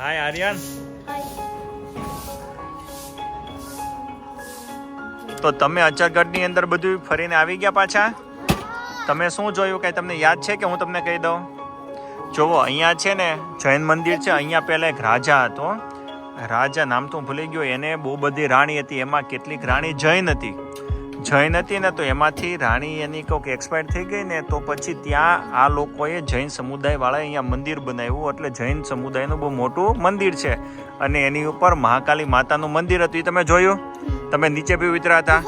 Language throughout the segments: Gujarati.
હાય આર્યન. તો તમે અચરગઢની અંદર બધું ફરીને આવી ગયા પાછા? તમે શું જોયું, કઈ તમને યાદ છે કે હું તમને કહી દઉં? જોવો, અહીંયા છે ને જૈન મંદિર છે. અહીંયા પહેલા એક રાજા હતો. રાજા નામ તો ભૂલી ગયો. એને બહુ બધી રાણી હતી. એમાં કેટલીક રાણી જૈન હતી ને, તો એમાંથી રાણી એની કોઈક એક્સપાયર થઈ ગઈ ને, તો પછી ત્યાં આ લોકોએ જૈન સમુદાયવાળાએ અહીંયા મંદિર બનાવ્યું. એટલે જૈન સમુદાયનું બહુ મોટું મંદિર છે. અને એની ઉપર મહાકાલી માતાનું મંદિર હતું. એ તમે જોયું? તમે નીચે બી ઉતર્યા હતા,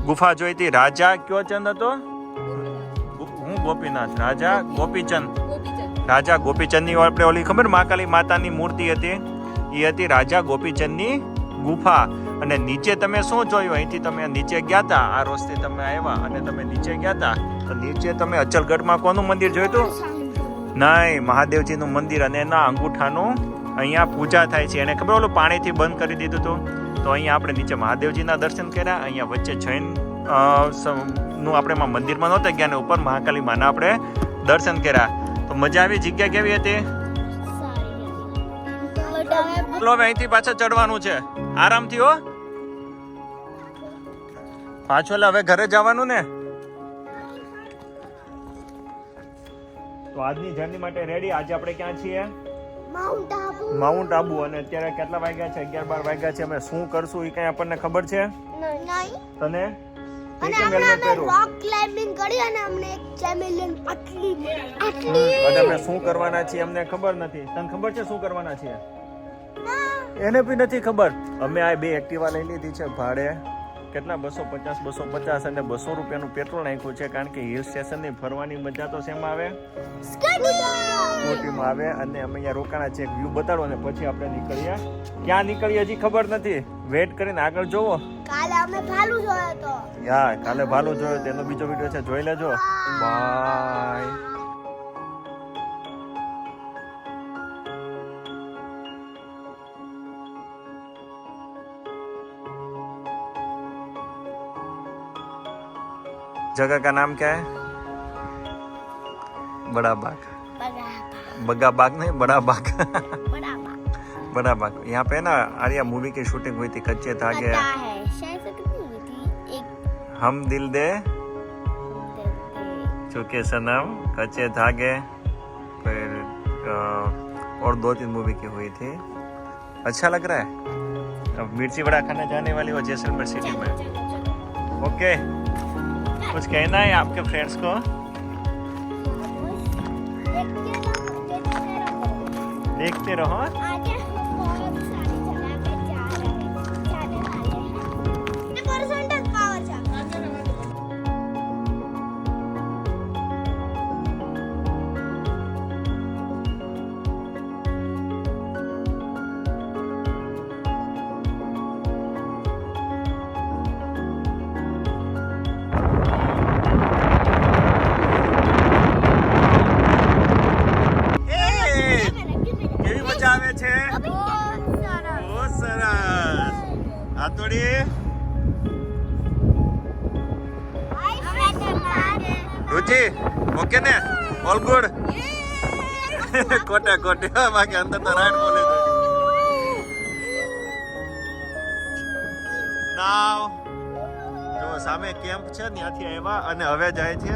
ગુફા જોઈ હતી. રાજા કયો ચંદ હતો? હું ગોપીનાથ. રાજા ગોપીચંદની આપણે ઓલી ખબર મહાકાલી માતાની મૂર્તિ હતી, એ હતી રાજા ગોપીચંદની ગુફા. અને નીચે તમે શું જોયું? અહીંથી તમે નીચે ગયા હતા, આ રસ્તે તમે આવ્યા અને તમે નીચે ગયા હતા, તો નીચે તમે અચલગઢમાં કોનું મંદિર જોયું હતું? નહીં, મહાદેવજીનું મંદિર. અને એના અંગૂઠાનું અહીંયા પૂજા થાય છે. એને ખબર ઓલું પાણીથી બંધ કરી દીધું હતું. તો અહીંયા આપણે નીચે મહાદેવજીના દર્શન કર્યા. અહીંયા વચ્ચે જૈન નું આપણે મંદિરમાં નહોતા ગયા, ને ઉપર મહાકાલી માના આપણે દર્શન કર્યા. તો મજા આવી? જગ્યા કેવી હતી? ચલો હવે અહીંથી પાછા ચડવાનું છે. આરામથી હો. પાછો હવે ઘરે જવાનું ને. તો આજની જર્ની માટે રેડી. આજે આપણે ક્યાં છીએ? માઉન્ટ આબુ. અને અત્યારે કેટલા વાગ્યા છે? 11-12 વાગ્યા છે. અમે શું કરશું એ કઈ આપણને ખબર છે? તને? અમે શું કરવાના છીએ અમને ખબર નથી. તને ખબર છે શું કરવાના છીએ? એને બી નથી ખબર. અમે આ 2 એક્ટિવા લઈ લીધી છે ભાડે. કેટલા? 250 અને 200 રૂપિયાનું પેટ્રોલ નાખ્યું છે. કારણ કે હિલ સ્ટેશન ની ફરવાની મજા તો શેમાં આવે? સ્કૂટીમાં આવે. અને અમે અહીંયા રોકાણા છે. વ્યૂ બતાડો અને પછી આપણે નીકળીએ. ક્યાં નીકળીએ હજી ખબર નથી. વેટ કરીને આગળ જોવો. કાલે અમે ભાલુ જોયો તો. કાલે ભાલુ જોયો. તેનો બીજો વિડીયો છે, જોઈ લેજો. બાય. जगह का नाम क्या है? बड़ा बाग. बगा बाग नहीं, बड़ा बाग. बड़ा बाग. यहाँ पे ना आर्या मूवी की शूटिंग हुई थी. कच्चे धागे, हम दिल दे चुके सनम, कच्चे धागे, फिर और 2-3 मूवी की हुई थी. अच्छा लग रहा है. अब मिर्ची वड़ा खाने जाने वाली हो जैसलमेर सिटी में. ओके, कुछ कहना है आपके फ्रेंड्स को? देखते रहो. रुचि ओके ने? All good. कोटे बाकी अंदर तो राइट बोले तो. નાવ જો સામે કેમ્પ છે, ત્યાંથી આવ્યા અને હવે જાય છે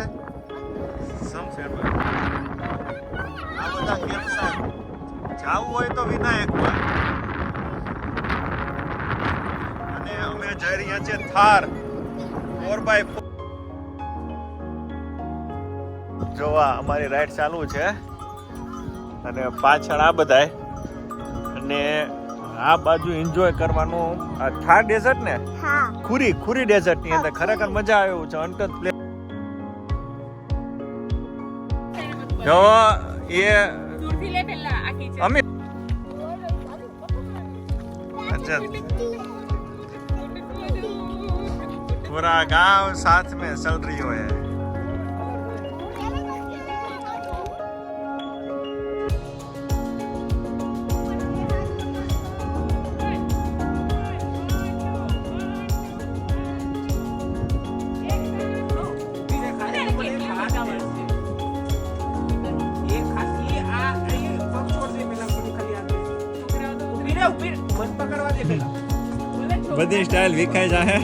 સમશેરમાં. આ બધા કેમ્પ છે. જાવું હોય તો વિનાયકમાં. અને અમે જઈ રહ્યા છીએ થાર 4x4. જોવા અમારી રાઈડ ચાલુ છે અને પાછળ આ બધાય. અને આ બાજુ એન્જોય કરવાનું. આ થાર ડેઝર્ટ ને? ખુરી ડેઝર્ટ ની અંદર ખરેખર મજા આવે એવું છે. Untouch place. જો એ અમે पूरा गांव साथ में चल रही हो है. બધી સ્ટાઇલ વિખાઈ જાહે.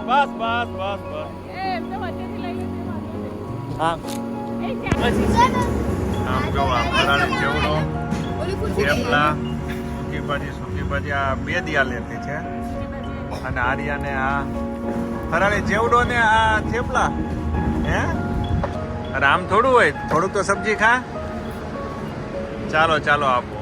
બસ બસ બસ બસ હા આમ જો આ ફરાળી ચેવડો થેપલા સૂકી ભાજી આ બે દિયા લેતી છે અને આર્યાને આ ફરાળી ચેવડો ને આ થેપલા હે અરે આમ થોડું હોય થોડુંક તો સબ્જી ખા ચાલો ચાલો આપો